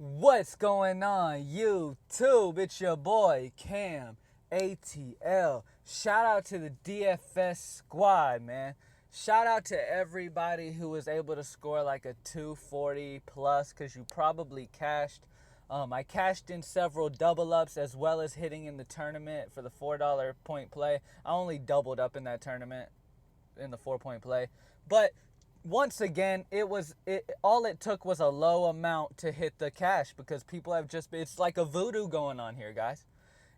What's going on, YouTube? It's your boy, Cam ATL. Shout out to the DFS squad, man. Shout out to everybody who was able to score like a 240 plus because you probably cashed. I cashed in several double ups as well as hitting in the tournament for the $4 point play. I only doubled up in that tournament in the 4-point play. But once again, all it took was a low amount to hit the cash because people have just it's like a voodoo going on here, guys.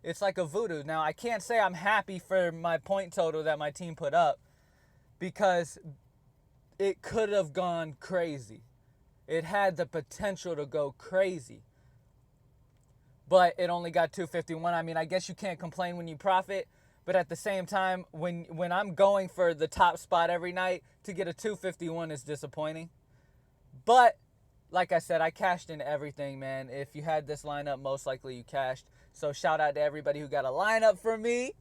It's like a voodoo. Now, I can't say I'm happy for my point total that my team put up because it could have gone crazy. It had the potential to go crazy. But it only got 251. I mean, I guess you can't complain when you profit. But at the same time, when I'm going for the top spot every night, to get a 251 is disappointing. But, like I said, I cashed in everything, man. If you had this lineup, most likely you cashed. So shout out to everybody who got a lineup for me.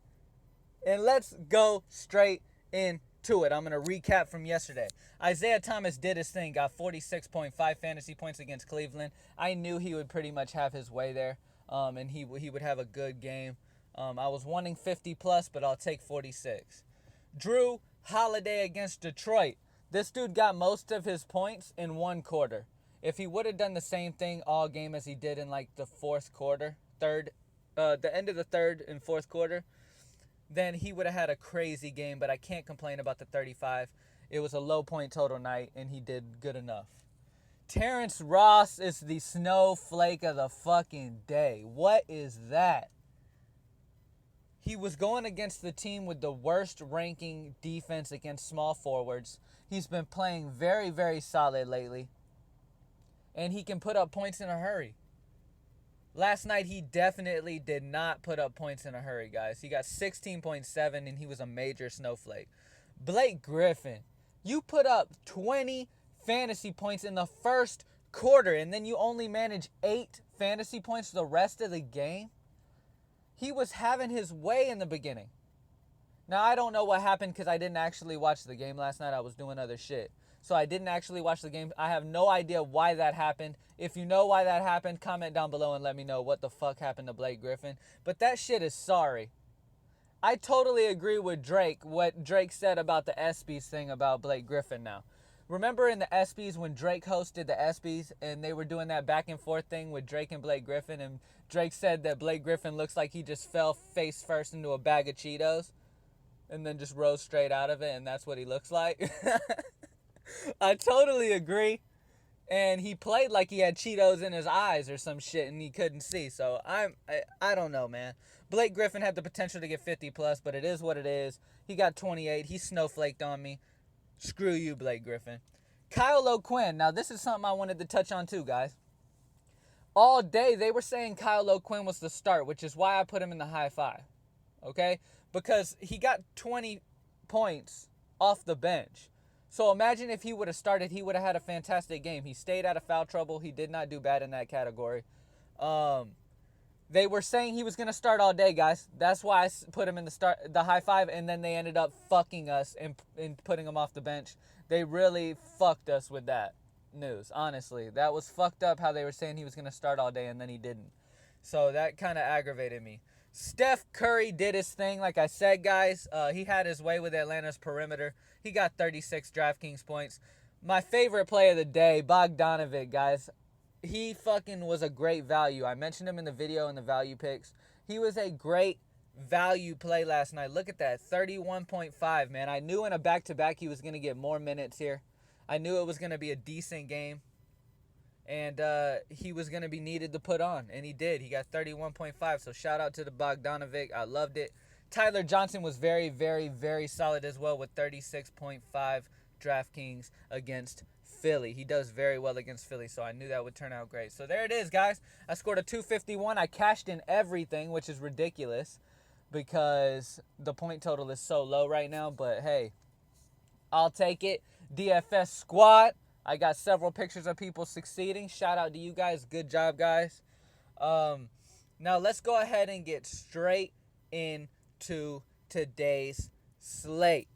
And let's go straight into it. I'm going to recap from yesterday. Isaiah Thomas did his thing, got 46.5 fantasy points against Cleveland. I knew he would pretty much have his way there, and he would have a good game. I was wanting 50 plus, but I'll take 46. Drew Holiday against Detroit. This dude got most of his points in one quarter. If he would have done the same thing all game as he did in like the fourth quarter, the end of the third and fourth quarter, then he would have had a crazy game, but I can't complain about the 35. It was a low point total night, and he did good enough. Terrence Ross is the snowflake of the fucking day. What is that? He was going against the team with the worst ranking defense against small forwards. He's been playing very, very solid lately. And he can put up points in a hurry. Last night, he definitely did not put up points in a hurry, guys. He got 16.7, and he was a major snowflake. Blake Griffin, you put up 20 fantasy points in the first quarter, and then you only manage 8 fantasy points the rest of the game? He was having his way in the beginning. Now, I don't know what happened because I didn't actually watch the game last night. I was doing other shit. So I didn't actually watch the game. I have no idea why that happened. If you know why that happened, comment down below and let me know what the fuck happened to Blake Griffin. But that shit is sorry. I totally agree with Drake, what Drake said about the ESPYs thing about Blake Griffin now. Remember in the ESPYs when Drake hosted the ESPYs and they were doing that back and forth thing with Drake and Blake Griffin, and Drake said that Blake Griffin looks like he just fell face first into a bag of Cheetos and then just rose straight out of it, and that's what he looks like? I totally agree. And he played like he had Cheetos in his eyes or some shit and he couldn't see. So I don't know, man. Blake Griffin had the potential to get 50 plus, but it is what it is. He got 28. He snowflaked on me. Screw you, Blake Griffin. Kyle O'Quinn. Now, this is something I wanted to touch on too, guys. All day, they were saying Kyle O'Quinn was the start, which is why I put him in the high five. Okay? Because he got 20 points off the bench. So imagine if he would have started, he would have had a fantastic game. He stayed out of foul trouble. He did not do bad in that category. They were saying he was going to start all day, guys. That's why I put him in the high five, and then they ended up fucking us and putting him off the bench. They really fucked us with that news, honestly. That was fucked up how they were saying he was going to start all day, and then he didn't. So that kind of aggravated me. Steph Curry did his thing, like I said, guys. He had his way with Atlanta's perimeter. He got 36 Draftkings points. My favorite play of the day, Bogdanovic, guys. He fucking was a great value. I mentioned him in the video in the value picks. He was a great value play last night. Look at that, 31.5, man. I knew in a back-to-back he was going to get more minutes here. I knew it was going to be a decent game. And he was going to be needed to put on, and he did. He got 31.5, so shout out to the Bogdanovic. I loved it. Tyler Johnson was very, very, very solid as well with 36.5 Draftkings against Philly. He does very well against Philly, so I knew that would turn out great. So there it is, guys. I scored a 251. I cashed in everything, which is ridiculous because the point total is so low right now, but hey, I'll take it. DFS squad. I got several pictures of people succeeding. Shout out to you guys. Good job, guys. Now let's go ahead and get straight into today's slate.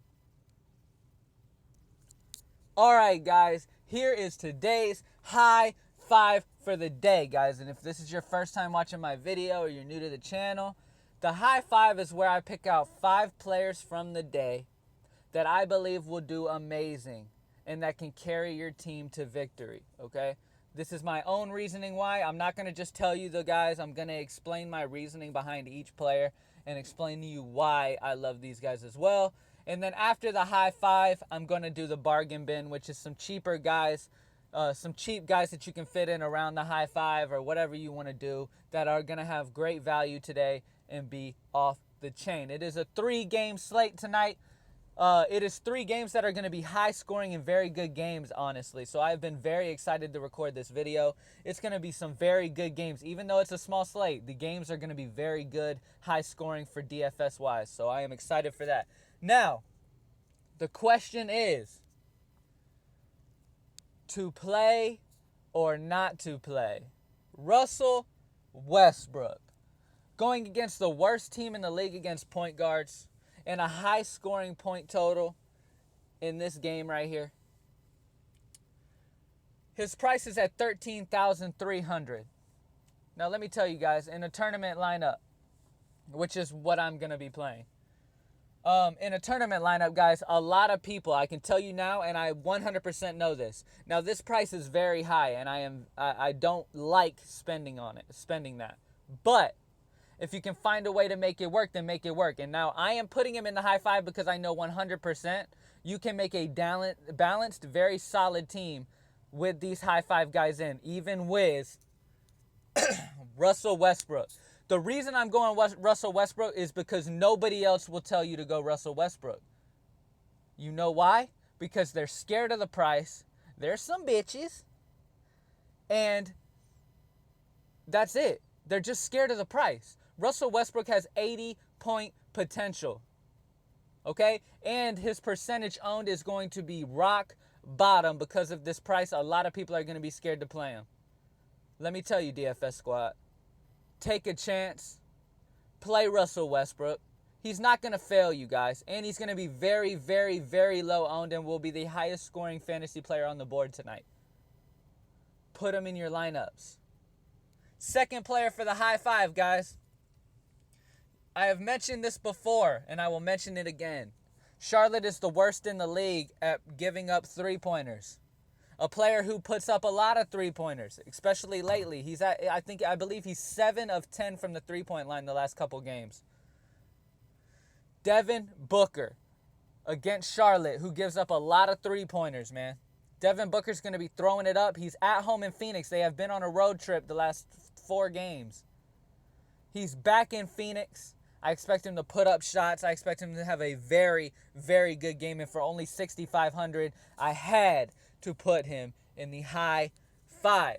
All right, guys. Here is today's high five for the day, guys, and if this is your first time watching my video or you're new to the channel, the high five is where I pick out 5 players from the day that I believe will do amazing and that can carry your team to victory, okay? This is my own reasoning why. I'm not going to just tell you the guys. I'm going to explain my reasoning behind each player and explain to you why I love these guys as well. And then after the high five, I'm going to do the bargain bin, which is some cheaper guys, some cheap guys that you can fit in around the high five or whatever you want to do that are going to have great value today and be off the chain. It is a 3-game slate tonight. It is 3 games that are going to be high scoring and very good games, honestly. So I've been very excited to record this video. It's going to be some very good games. Even though it's a small slate, the games are going to be very good, high scoring for DFS wise. So I am excited for that. Now, the question is, to play or not to play? Russell Westbrook going against the worst team in the league against point guards, and a high scoring point total in this game right here. His price is at $13,300. Now let me tell you guys, in a tournament lineup, which is what I'm going to be playing. In a tournament lineup, guys, a lot of people, I can tell you now, and I 100% know this. Now this price is very high, and I don't like spending that. But if you can find a way to make it work, then make it work. And now I am putting him in the high five because I know 100% you can make a balanced, very solid team with these high five guys in, even with Russell Westbrook. The reason I'm going Russell Westbrook is because nobody else will tell you to go Russell Westbrook. You know why? Because they're scared of the price. They're some bitches. And that's it. They're just scared of the price. Russell Westbrook has 80-point potential, okay? And his percentage owned is going to be rock bottom because of this price. A lot of people are going to be scared to play him. Let me tell you, DFS squad, take a chance. Play Russell Westbrook. He's not going to fail you guys, and he's going to be very, very, very low owned and will be the highest scoring fantasy player on the board tonight. Put him in your lineups. Second player for the high five, guys. I have mentioned this before, and I will mention it again. Charlotte is the worst in the league at giving up three-pointers. A player who puts up a lot of three-pointers, especially lately. I believe he's 7 of 10 from the three-point line the last couple games. Devin Booker against Charlotte, who gives up a lot of three-pointers, man. Devin Booker's going to be throwing it up. He's at home in Phoenix. They have been on a road trip the last 4 games. He's back in Phoenix. I expect him to put up shots. I expect him to have a very, very good game. And for only $6,500, I had to put him in the high five.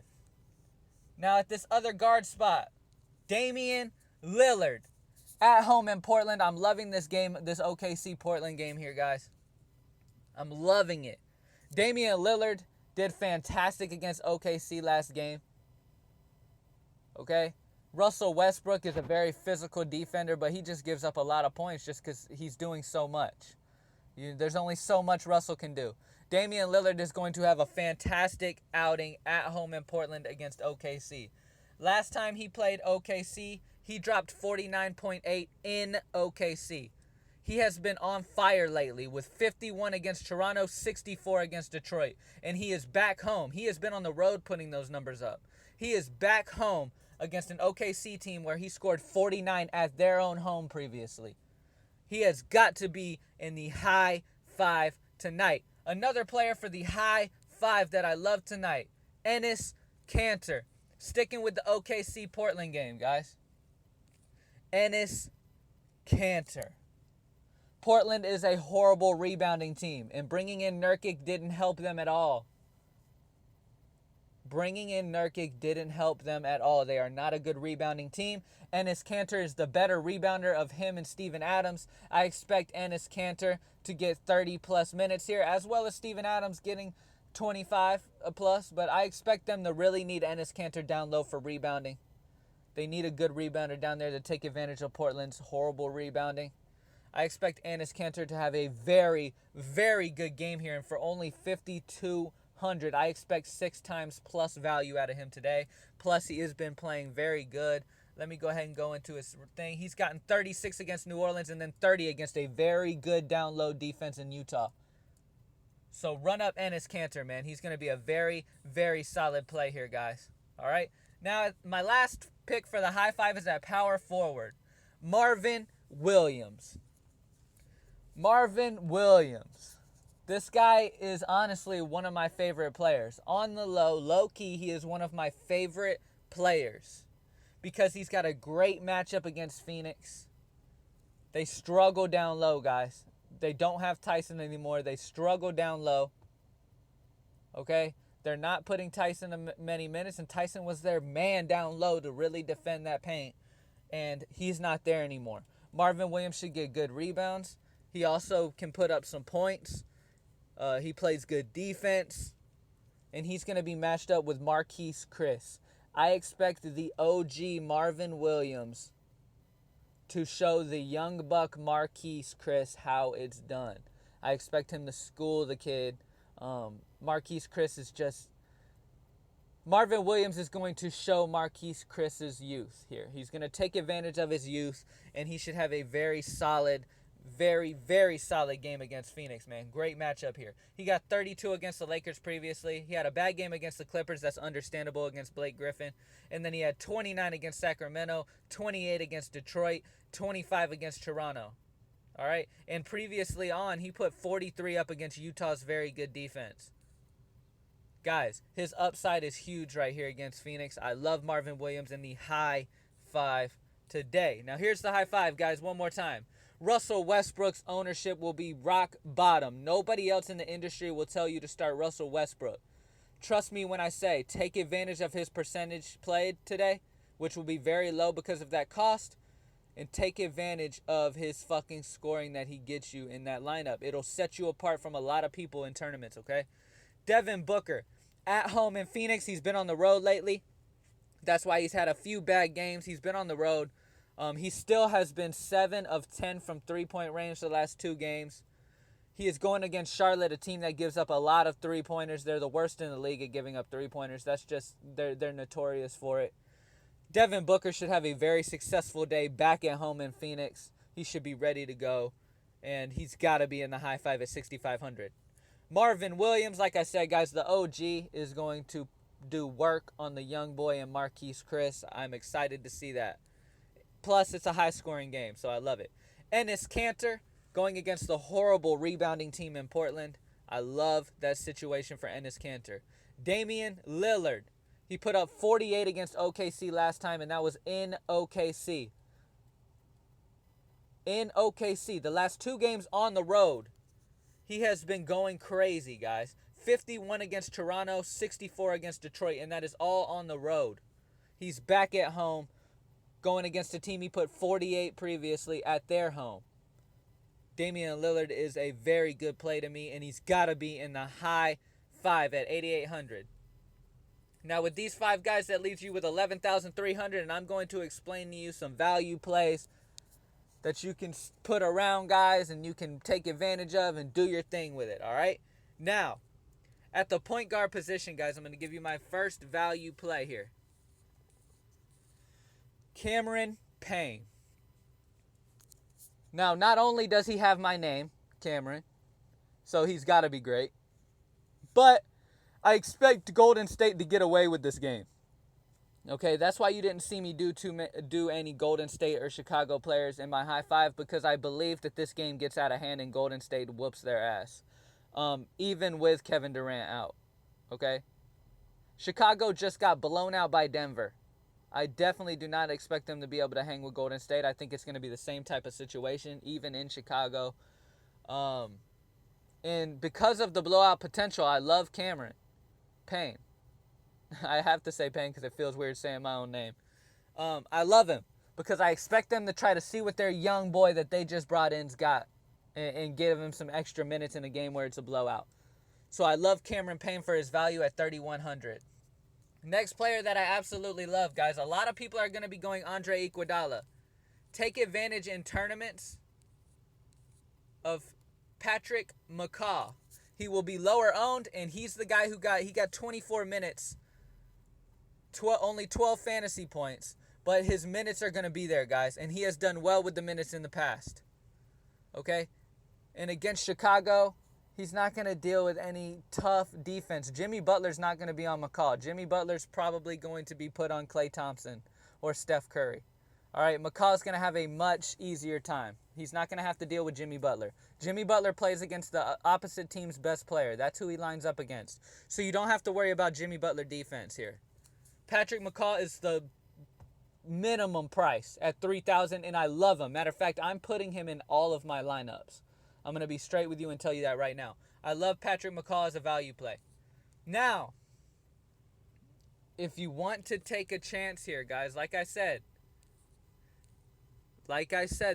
Now at this other guard spot, Damian Lillard at home in Portland. I'm loving this game, this OKC Portland game here, guys. I'm loving it. Damian Lillard did fantastic against OKC last game. Okay? Russell Westbrook is a very physical defender, but he just gives up a lot of points just because he's doing so much. There's only so much Russell can do. Damian Lillard is going to have a fantastic outing at home in Portland against OKC. Last time he played OKC, he dropped 49.8 in OKC. He has been on fire lately with 51 against Toronto, 64 against Detroit. And he is back home. He has been on the road putting those numbers up. He is back home against an OKC team where he scored 49 at their own home previously. He has got to be in the high five tonight. Another player for the high five that I love tonight, Enes Kanter. Sticking with the OKC Portland game, guys. Enes Kanter. Portland is a horrible rebounding team, and bringing in Nurkic didn't help them at all. Bringing in Nurkic didn't help them at all. They are not a good rebounding team. Enes Kanter is the better rebounder of him and Steven Adams. I expect Enes Kanter to get 30-plus minutes here, as well as Steven Adams getting 25-plus. But I expect them to really need Enes Kanter down low for rebounding. They need a good rebounder down there to take advantage of Portland's horrible rebounding. I expect Enes Kanter to have a very, very good game here. And for only $5,200, 6,500. I expect 6 times plus value out of him today. Plus, he has been playing very good. Let me go ahead and go into his thing. He's gotten 36 against New Orleans and then 30 against a very good down low defense in Utah. So run up Enes Kanter, man. He's going to be a very, very solid play here, guys. All right. Now, my last pick for the high five is at power forward. Marvin Williams. Marvin Williams. This guy is honestly one of my favorite players. On the low key, he is one of my favorite players because he's got a great matchup against Phoenix. They struggle down low, guys. They don't have Tyson anymore. They struggle down low. Okay? They're not putting Tyson in many minutes, and Tyson was their man down low to really defend that paint, and he's not there anymore. Marvin Williams should get good rebounds. He also can put up some points. He plays good defense, and he's going to be matched up with Marquise Chris. I expect the OG Marvin Williams to show the young buck Marquise Chris how it's done. I expect him to school the kid. Marquise Chris is just... Marvin Williams is going to show Marquise Chris's youth here. He's going to take advantage of his youth, and he should have a very solid, very, very solid game against Phoenix, man. Great matchup here. He got 32 against the Lakers previously. He had a bad game against the Clippers. That's understandable against Blake Griffin. And then he had 29 against Sacramento, 28 against Detroit, 25 against Toronto. All right? And previously on, he put 43 up against Utah's very good defense. Guys, his upside is huge right here against Phoenix. I love Marvin Williams in the high five today. Now, here's the high five, guys, one more time. Russell Westbrook's ownership will be rock bottom. Nobody else in the industry will tell you to start Russell Westbrook. Trust me when I say take advantage of his percentage played today, which will be very low because of that cost, and take advantage of his fucking scoring that he gets you in that lineup. It'll set you apart from a lot of people in tournaments, okay? Devin Booker, at home in Phoenix. He's been on the road lately. That's why he's had a few bad games. He's been on the road. He still has been 7 of 10 from three-point range the last 2 games. He is going against Charlotte, a team that gives up a lot of three-pointers. They're the worst in the league at giving up three-pointers. That's just, they're notorious for it. Devin Booker should have a very successful day back at home in Phoenix. He should be ready to go, and he's got to be in the high five at 6,500. Marvin Williams, like I said, guys, the OG is going to do work on the young boy and Marquise Chris. I'm excited to see that. Plus, it's a high-scoring game, so I love it. Enes Kanter going against the horrible rebounding team in Portland. I love that situation for Enes Kanter. Damian Lillard. He put up 48 against OKC last time, and that was in OKC. In OKC. The last 2 games on the road, he has been going crazy, guys. 51 against Toronto, 64 against Detroit, and that is all on the road. He's back at home, going against a team he put 48 previously at their home. Damian Lillard is a very good play to me, and he's got to be in the high five at 8,800. Now, with these 5 guys, that leaves you with 11,300, and I'm going to explain to you some value plays that you can put around, guys, and you can take advantage of and do your thing with it, all right? Now, at the point guard position, guys, I'm going to give you my first value play here. Cameron Payne. Now, not only does he have my name, Cameron, so he's got to be great, but I expect Golden State to get away with this game. Okay, that's why you didn't see me do any Golden State or Chicago players in my high five, because I believe that this game gets out of hand and Golden State whoops their ass, even with Kevin Durant out. Okay, Chicago just got blown out by Denver. I definitely do not expect them to be able to hang with Golden State. I think it's going to be the same type of situation, even in Chicago. And because of the blowout potential, I love Cameron Payne. I have to say Payne because it feels weird saying my own name. I love him because I expect them to try to see what their young boy that they just brought in's got and give him some extra minutes in a game where it's a blowout. So I love Cameron Payne for his value at 3,100. Next player that I absolutely love, guys. A lot of people are going to be going Andre Iguodala. Take advantage in tournaments of Patrick McCaw. He will be lower owned, and he's the guy who got 24 minutes, only 12 fantasy points, but his minutes are going to be there, guys, and he has done well with the minutes in the past. Okay? And against Chicago, he's not going to deal with any tough defense. Jimmy Butler's not going to be on McCall. Jimmy Butler's probably going to be put on Klay Thompson or Steph Curry. All right, McCall's going to have a much easier time. He's not going to have to deal with Jimmy Butler. Jimmy Butler plays against the opposite team's best player. That's who he lines up against. So you don't have to worry about Jimmy Butler defense here. Patrick McCall is the minimum price at $3,000, and I love him. Matter of fact, I'm putting him in all of my lineups. I'm going to be straight with you and tell you that right now. I love Patrick McCall as a value play. Now, if you want to take a chance here, guys, like I said,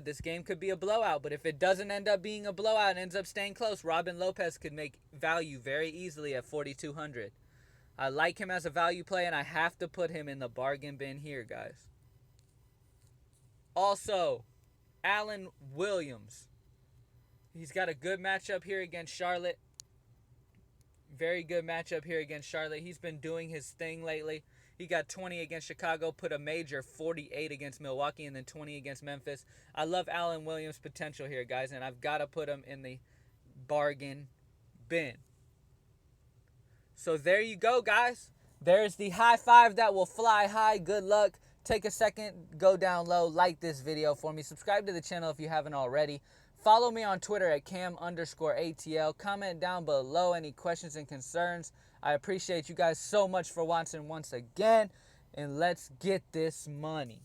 this game could be a blowout, but if it doesn't end up being a blowout and ends up staying close, Robin Lopez could make value very easily at $4,200. I like him as a value play, and I have to put him in the bargain bin here, guys. Also, Allen Williams. He's got a good matchup here against Charlotte. Very good matchup here against Charlotte. He's been doing his thing lately. He got 20 against Chicago, put a major 48 against Milwaukee, and then 20 against Memphis. I love Allen Williams' potential here, guys, and I've got to put him in the bargain bin. So there you go, guys. There's the high five that will fly high. Good luck. Take a second, go down low, like this video for me. Subscribe to the channel if you haven't already. Follow me on Twitter at cam_ATL. Comment down below any questions and concerns. I appreciate you guys so much for watching once again. And let's get this money.